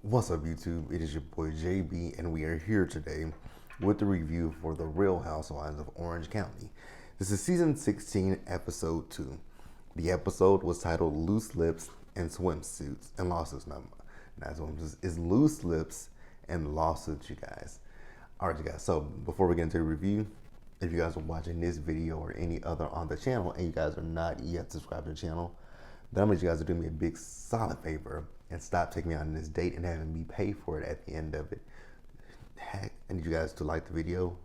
What's up, YouTube? It is your boy JB, and we are here today with the review for The Real Housewives of Orange County. This is season 16, episode 2. The episode was titled Loose Lips and Swimsuits and Lawsuits. Not swimsuits, it's Loose Lips and Lawsuits, you guys. Alright, you guys, so before we get into the review, if you guys are watching this video or any other on the channel and you guys are not yet subscribed to the channel, then I'm gonna you guys to do me a big solid favor and stop taking me on this date and having me pay for it at the end of it. Heck, I need you guys to like the video,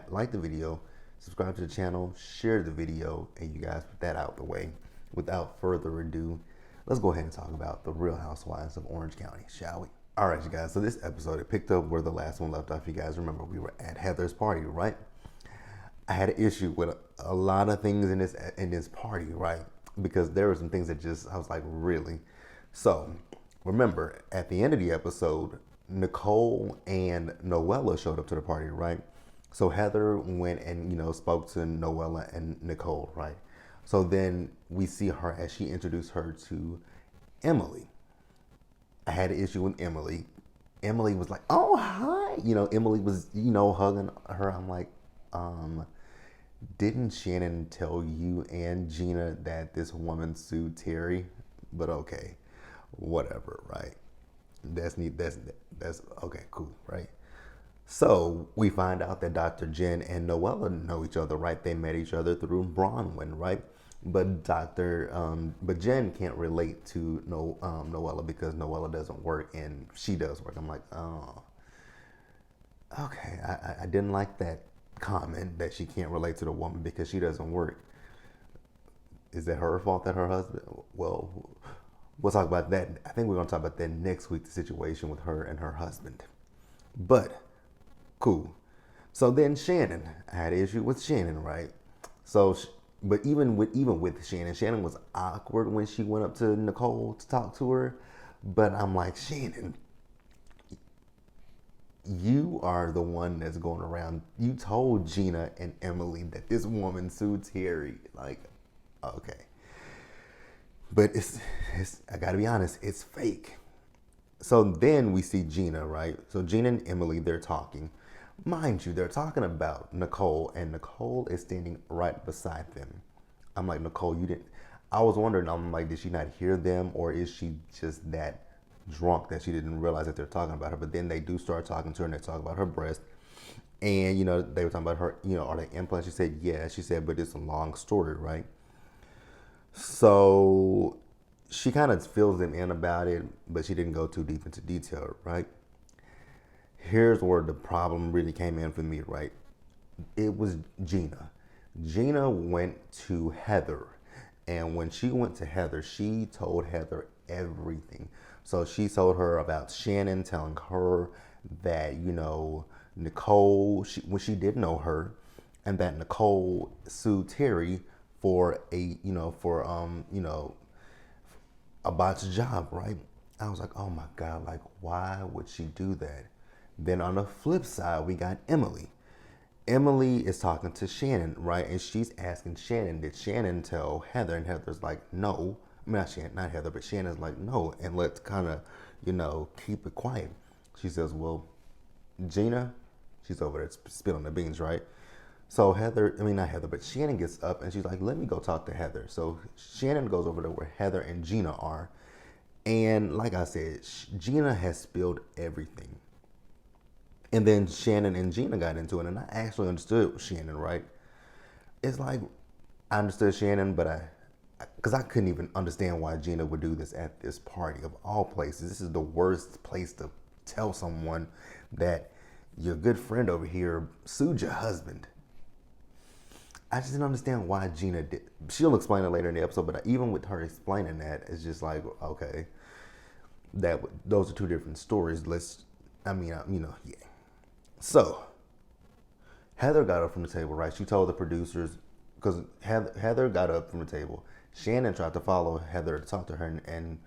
like the video, subscribe to the channel, share the video, and you guys put that out the way. Without further ado, let's go ahead and talk about The Real Housewives of Orange County, shall we? All right, you guys, so this episode, it picked up where the last one left off. You guys remember we were at Heather's party, right? I had an issue with a lot of things in this party, right? Because there were some things that I was like, really? So, remember, at the end of the episode, Nicole and Noella showed up to the party, right? So Heather went and, spoke to Noella and Nicole, right? So then we see her as she introduced her to Emily. I had an issue with Emily. Emily was like, oh, hi. Emily was, hugging her. I'm like, didn't Shannon tell you and Gina that this woman sued Terry? But okay, whatever, right? That's neat. That's okay, cool, right? So we find out that Dr. Jen and Noella know each other, right? They met each other through Bronwyn, right? But Jen can't relate to Noella because Noella doesn't work and she does work. I'm like, oh, okay. I didn't like that comment that she can't relate to the woman because she doesn't work. Is that her fault that her husband? Well, we'll talk about that. I think we're going to talk about that next week, the situation with her and her husband. But, cool. So then Shannon, I had an issue with Shannon, right? So, but even with Shannon was awkward when she went up to Nicole to talk to her. But I'm like, Shannon, you are the one that's going around. You told Gina and Emily that this woman sued Terry. Like, okay. But it's I gotta be honest, it's fake. So then we see Gina, right? So Gina and Emily, they're talking. Mind you, they're talking about Nicole, and Nicole is standing right beside them. I'm like, Nicole, you didn't. I was wondering, I'm like, did she not hear them, or is she just that drunk that she didn't realize that they're talking about her? But then they do start talking to her, and they talk about her breast. And, they were talking about her, are they implants? She said, yeah. She said, but it's a long story, right? So she kind of fills them in about it, but she didn't go too deep into detail, right? Here's where the problem really came in for me, right? It was Gina. Gina went to Heather. And when she went to Heather, she told Heather everything. So she told her about Shannon telling her that, Nicole, when she did know her, and that Nicole sued Terry for a botched job, right? I was like, oh my God, like, why would she do that? Then on the flip side, we got Emily. Emily is talking to Shannon, right? And she's asking Shannon, did Shannon tell Heather? And Heather's like, no. I mean, not Heather, but Shannon's like, no. And let's kind of, keep it quiet. She says, well, Gina, she's over there spilling the beans, right? So not Heather, but Shannon gets up and she's like, let me go talk to Heather. So Shannon goes over to where Heather and Gina are. And like I said, Gina has spilled everything. And then Shannon and Gina got into it, and I actually understood Shannon, right? It's like, I understood Shannon, but because I couldn't even understand why Gina would do this at this party of all places. This is the worst place to tell someone that your good friend over here sued your husband. I just didn't understand why Gina did. She'll explain it later in the episode, but even with her explaining that, it's just like, okay, those are two different stories. Yeah. So, Heather got up from the table, right? She told the producers, because Heather got up from the table. Shannon tried to follow Heather to talk to her, and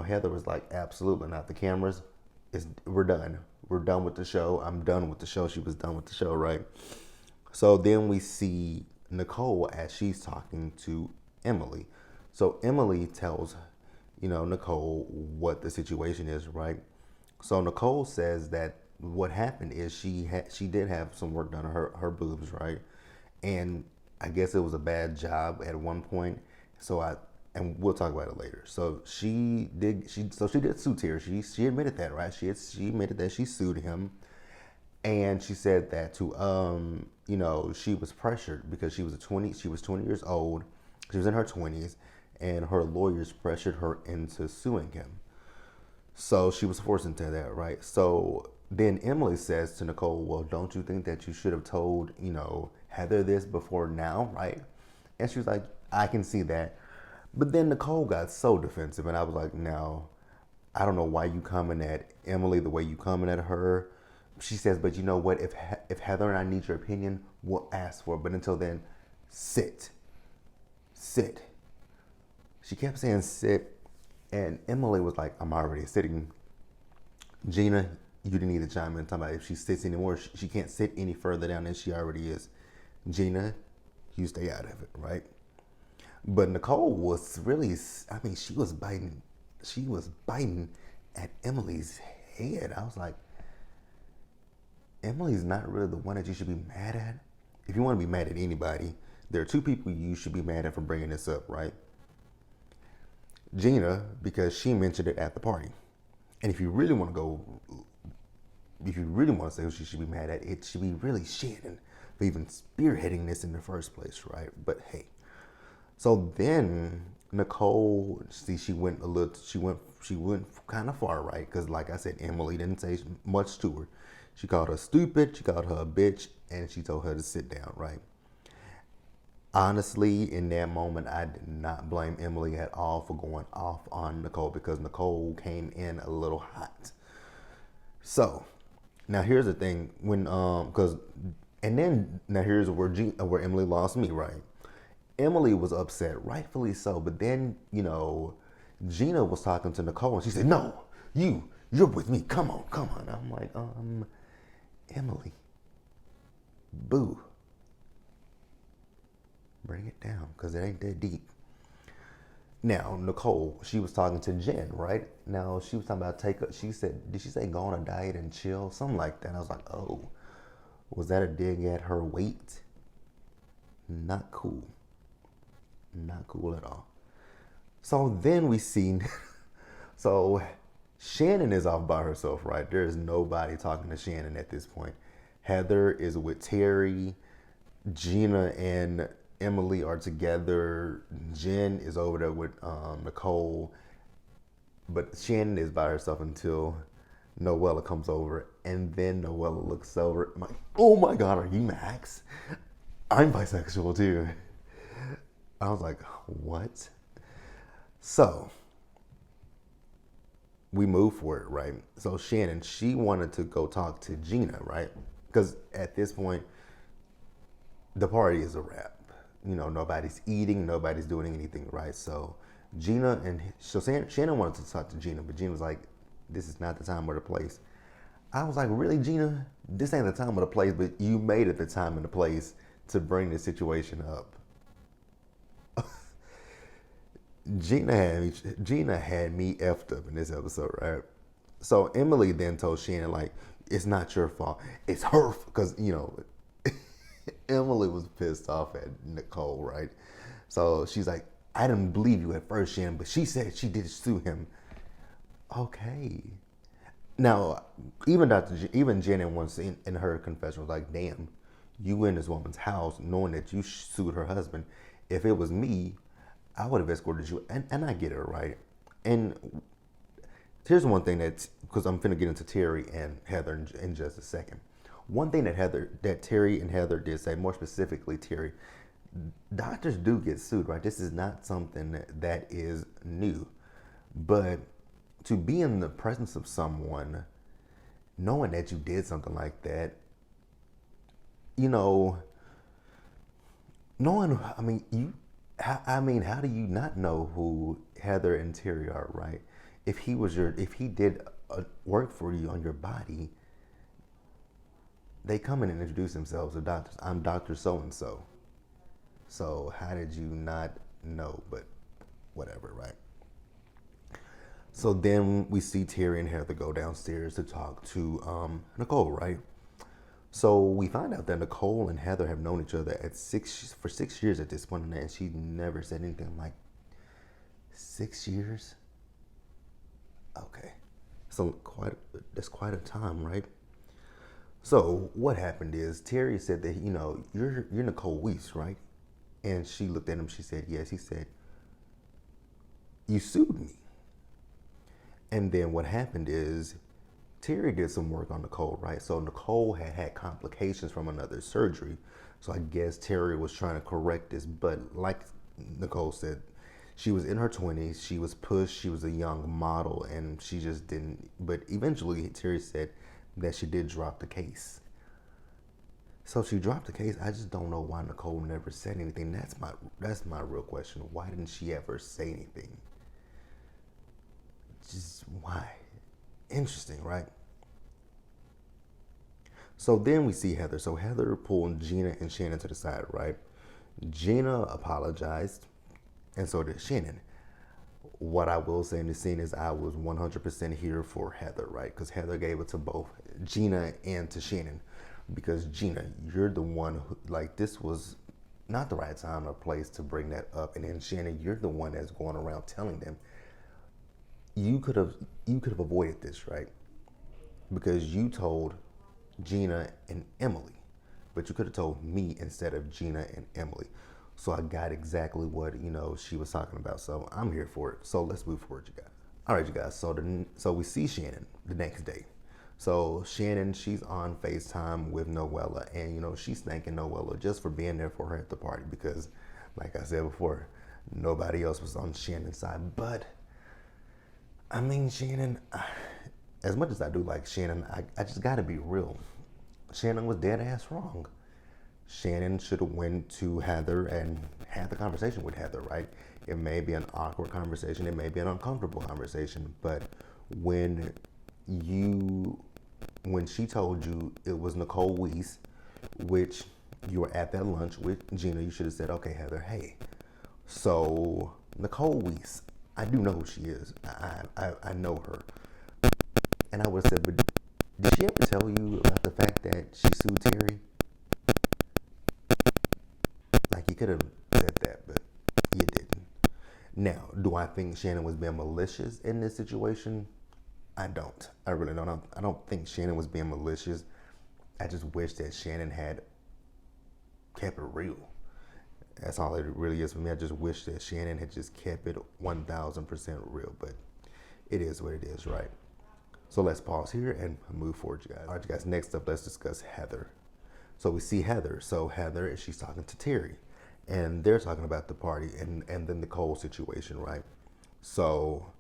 Heather was like, absolutely not. The cameras, we're done. We're done with the show. I'm done with the show. She was done with the show, right? So then we see Nicole as she's talking to Emily. So Emily tells Nicole what the situation is, right? So Nicole says that what happened is she did have some work done on her boobs, right? And I guess it was a bad job at one point. So I and we'll talk about it later. So she did sue Terry. She admitted that, right? She admitted that she sued him, and she said that she was pressured because she was 20 years old. She was in her 20s, and her lawyers pressured her into suing him. So she was forced into that, right? So then Emily says to Nicole, well, don't you think that you should have told, Heather this before now, right? And she was like, I can see that. But then Nicole got so defensive, and I was like, no, I don't know why you coming at Emily the way you coming at her. She says, but you know what? If Heather and I need your opinion, we'll ask for it. But until then, sit. Sit. She kept saying sit, and Emily was like, I'm already sitting. Gina, you didn't need to chime in talking about if she sits anymore. She can't sit any further down than she already is. Gina, you stay out of it, right? But Nicole was really, she was biting at Emily's head. I was like, Emily's not really the one that you should be mad at. If you want to be mad at anybody, there are two people you should be mad at for bringing this up, right? Gina, because she mentioned it at the party. And if you really want to say who she should be mad at, it should be really Shannon for even spearheading this in the first place, right? But hey. So then Nicole, she went kind of far, right? Because like I said, Emily didn't say much to her. She called her stupid, she called her a bitch, and she told her to sit down, right? Honestly, in that moment, I did not blame Emily at all for going off on Nicole because Nicole came in a little hot. So, now here's the thing, now here's where Emily lost me, right? Emily was upset, rightfully so, but then, Gina was talking to Nicole and she said, no, you're with me, come on. I'm like, Emily, boo. Bring it down, because it ain't that deep. Now, Nicole, she was talking to Jen, right? Now, she was talking about did she say go on a diet and chill? Something like that. And I was like, oh, was that a dig at her weight? Not cool. Not cool at all. So then we see, so Shannon is off by herself, right? There is nobody talking to Shannon at this point. Heather is with Terry. Gina and Emily are together. Jen is over there with Nicole. But Shannon is by herself until Noella comes over. And then Noella looks over. I'm like, oh my God, are you Max? I'm bisexual too. I was like, what? So, we move for it, right? So Shannon, she wanted to go talk to Gina, right? Because at this point, the party is a wrap. Nobody's eating, nobody's doing anything, right? So Shannon wanted to talk to Gina, but Gina was like, this is not the time or the place. I was like, really, Gina? This ain't the time or the place, but you made it the time and the place to bring this situation up. Gina had me effed up in this episode, right? So Emily then told Shannon, like, it's not your fault. It's her, because, Emily was pissed off at Nicole, right? So she's like, I didn't believe you at first, Shannon, but she said she did sue him. Okay. Now, even Janet once in her confession was like, damn, you in this woman's house knowing that you sued her husband. If it was me, I would have escorted you. And I get it, right? And here's one thing because I'm finna get into Terry and Heather in just a second. One thing that Terry and Heather did say, more specifically Terry, doctors do get sued, right? This is not something that is new. But to be in the presence of someone, knowing that you did something like that, how do you not know who Heather and Terry are, right? If he did work for you on your body, they come in and introduce themselves to doctors. I'm Dr. So-and-so. So how did you not know? But whatever, right? So then we see Terry and Heather go downstairs to talk to Nicole, right? So we find out that Nicole and Heather have known each other for 6 years at this point, and she never said anything. Like 6 years. Okay, so that's quite a time, right? So what happened is Terry said that you're Nicole Weiss, right? And she looked at him. She said yes. He said you sued me. And then what happened is Terry did some work on Nicole, right? So Nicole had complications from another surgery. So I guess Terry was trying to correct this. But like Nicole said, she was in her 20s. She was pushed. She was a young model, and she just didn't. But eventually, Terry said that she did drop the case. So she dropped the case. I just don't know why Nicole never said anything. That's my real question. Why didn't she ever say anything? Just why? Interesting, right? So then we see Heather. So Heather pulled Gina and Shannon to the side, right? Gina apologized, and so did Shannon. What I will say in the scene is I was 100% here for Heather, right? Because Heather gave it to both Gina and to Shannon. Because Gina, you're the one who, like, this was not the right time or place to bring that up. And then Shannon, you're the one that's going around telling them you could have avoided this, right? Because you told Gina and Emily, but you could have told me instead of Gina and Emily. So I got exactly what she was talking about. So I'm here for it. So let's move forward, you guys. All right, you guys. So we see Shannon the next day. So Shannon, she's on FaceTime with Noella, and she's thanking Noella just for being there for her at the party because, like I said before, nobody else was on Shannon's side. But I mean, Shannon, as much as I do like Shannon, I just gotta be real. Shannon was dead ass wrong. Shannon should have went to Heather and had the conversation with Heather, right? It may be an awkward conversation, it may be an uncomfortable conversation, but when she told you it was Nicole Weiss, which you were at that lunch with Gina, you should have said, okay, Heather, hey, so Nicole Weiss, I do know who she is. I know her. And I would have said, but did she ever tell you about the fact that she sued Terry? Like, you could have said that, but you didn't. Now, do I think Shannon was being malicious in this situation? I don't. I really don't. I don't think Shannon was being malicious. I just wish that Shannon had kept it real. That's all it really is for me. I just wish that Shannon had just kept it 1,000% real, but it is what it is, right? So let's pause here and move forward, you guys. All right, you guys, next up, let's discuss Heather. So we see Heather. So Heather, she's talking to Terry, and they're talking about the party and the Nicole situation, right? So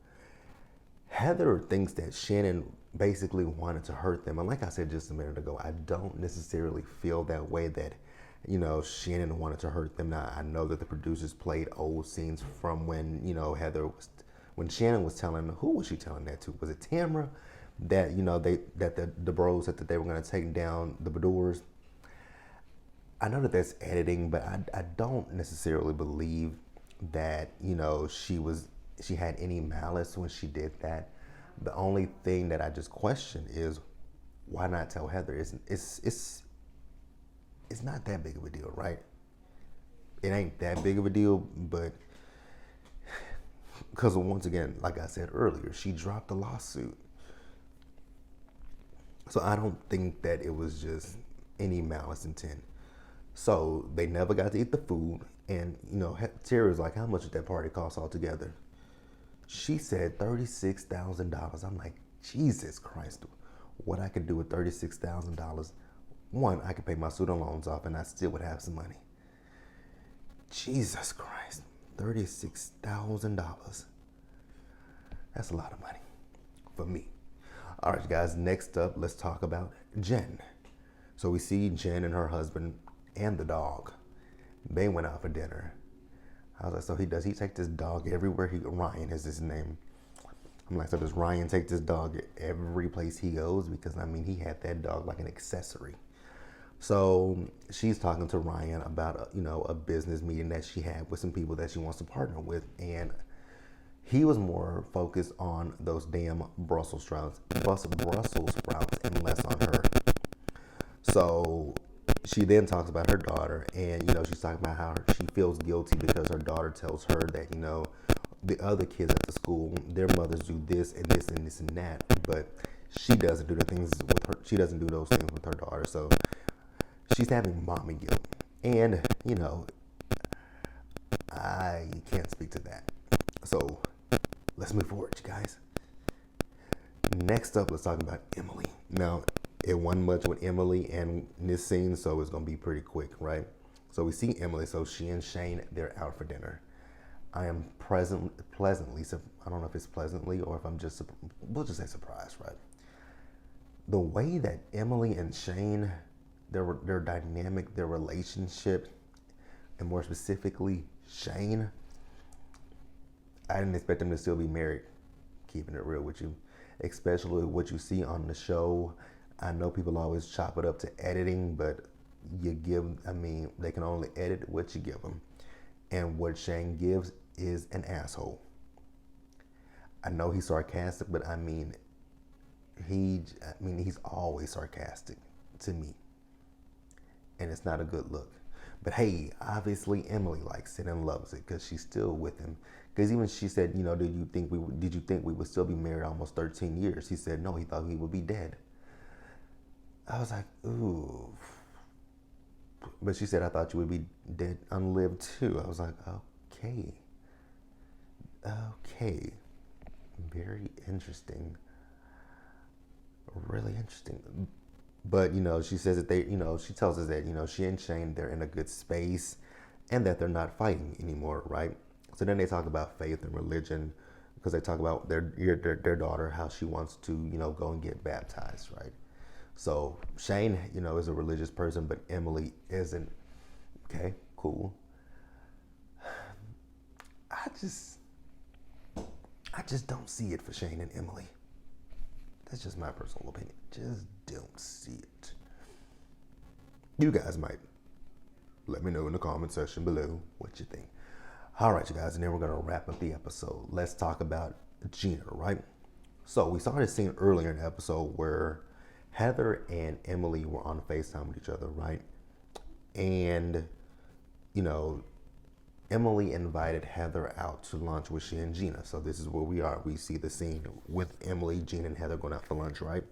Heather thinks that Shannon basically wanted to hurt them. And like I said just a minute ago, I don't necessarily feel that way that Shannon wanted to hurt them. Now, I know that the producers played old scenes from when, when Shannon was telling, who was she telling that to? Was it Tamra? That, the bros said that they were going to take down the Badors. I know that that's editing, but I don't necessarily believe that, she had any malice when she did that. The only thing that I just question is why not tell Heather? It's not that big of a deal, right? It ain't that big of a deal, but because once again, like I said earlier, she dropped the lawsuit. So I don't think that it was just any malice intent. So they never got to eat the food. And, Terry was like, how much did that party cost altogether? She said $36,000. I'm like, Jesus Christ, what I could do with $36,000. One, I could pay my student loans off and I still would have some money. Jesus Christ, $36,000. That's a lot of money for me. All right, guys, next up, let's talk about Jen. So we see Jen and her husband and the dog. They went out for dinner. I was like, so does he take this dog everywhere? Ryan is his name. I'm like, so does Ryan take this dog every place he goes? Because, he had that dog like an accessory. So she's talking to Ryan about, a business meeting that she had with some people that she wants to partner with. And He was more focused on those damn Brussels sprouts, and less on her. So she then talks about her daughter, and she's talking about how she feels guilty because her daughter tells her that the other kids at the school, their mothers do this and this and this and that, but she doesn't do the things with her. She doesn't do those things with her daughter. So she's having mommy guilt, and I can't speak to that. So let's move forward, you guys. Next up, let's talk about Emily. Now, it wasn't much with Emily and this scene, so it's gonna be pretty quick, right? So we see Emily. So she and Shane, they're out for dinner. I am pleasantly, I don't know if it's pleasantly or if I'm just, we'll just say surprised, right? The way that Emily and Shane, their dynamic, their relationship, and more specifically Shane, I didn't expect them to still be married, keeping it real with you. Especially what you see on the show. I know people always chop it up to editing, but they can only edit what you give them. And what Shane gives is an asshole. I know he's sarcastic, but he's always sarcastic to me. And it's not a good look. But hey, obviously Emily likes it and loves it because she's still with him. Because even she said, did you think we would still be married almost 13 years? He said no, he thought he would be dead. I was like, ooh. But she said, I thought you would be dead, unlived too. I was like, okay. Very interesting. Really interesting. But, she says that she tells us that, she and Shane, they're in a good space and that they're not fighting anymore, right? So then they talk about faith and religion because they talk about their daughter, how she wants to, go and get baptized, right? So Shane, is a religious person, but Emily isn't. Okay, cool. I just don't see it for Shane and Emily. That's just my personal opinion. Just don't see it. You guys might let me know in the comment section below what you think. All right, you guys, and then we're going to wrap up the episode. Let's talk about Gina, right? So we saw this scene earlier in the episode where Heather and Emily were on FaceTime with each other, right? And, Emily invited Heather out to lunch with she and Gina. So this is where we are. We see the scene with Emily, Gina, and Heather going out for lunch, right?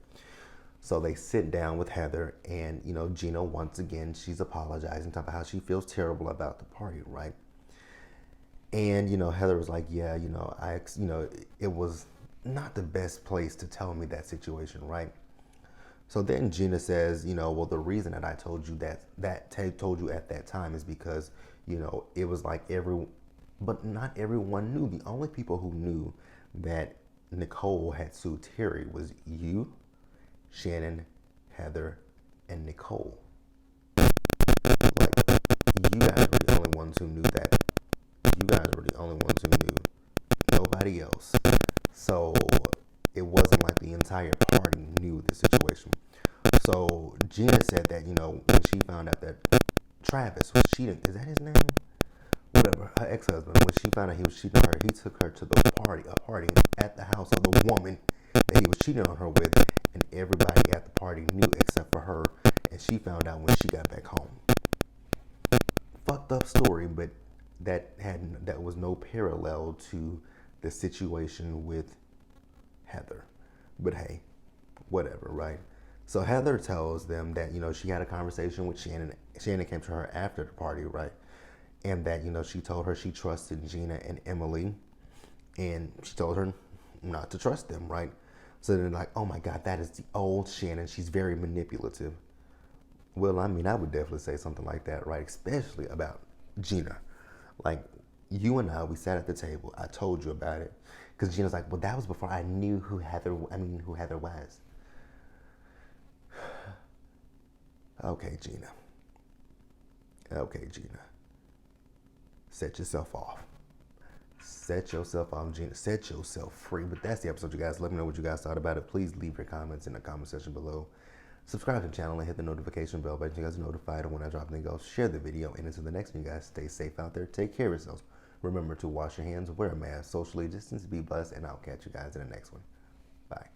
So they sit down with Heather, and, Gina, once again, she's apologizing, talking about how she feels terrible about the party, right? And, Heather was like, yeah, it was not the best place to tell me that situation, right? So then Gina says, well, the reason that I told you told you at that time is because, it was like but not everyone knew. The only people who knew that Nicole had sued Terry was you, Shannon, Heather, and Nicole. Like, you guys were the only ones who knew that. You guys were the only ones who knew. Nobody else. So it wasn't like the entire party knew the situation. So Gina said that, when she found out that Travis was cheating, is that his name? Whatever, her ex-husband, when she found out he was cheating on her, he took her to a party at the house of the woman that he was cheating on her with, and everybody at the party knew except for her, and she found out when she got back home. Fucked up story, but that was no parallel to the situation with Heather. But hey, whatever, right? So Heather tells them that, she had a conversation with Shannon. Shannon came to her after the party, right? And that, she told her she trusted Gina and Emily. And she told her not to trust them, right? So they're like, oh my God, that is the old Shannon. She's very manipulative. Well, I would definitely say something like that, right? Especially about Gina. Like, you and I, we sat at the table. I told you about it. Because Gina's like, well, that was before I knew who Heather was. Okay, Gina. Set yourself off. Set yourself off, Gina. Set yourself free. But that's the episode, you guys. Let me know what you guys thought about it. Please leave your comments in the comment section below. Subscribe to the channel and hit the notification bell button so you guys are notified when I drop anything else. Share the video. And until the next one, you guys, stay safe out there. Take care of yourselves. Remember to wash your hands, wear a mask, socially distance, be blessed, and I'll catch you guys in the next one. Bye.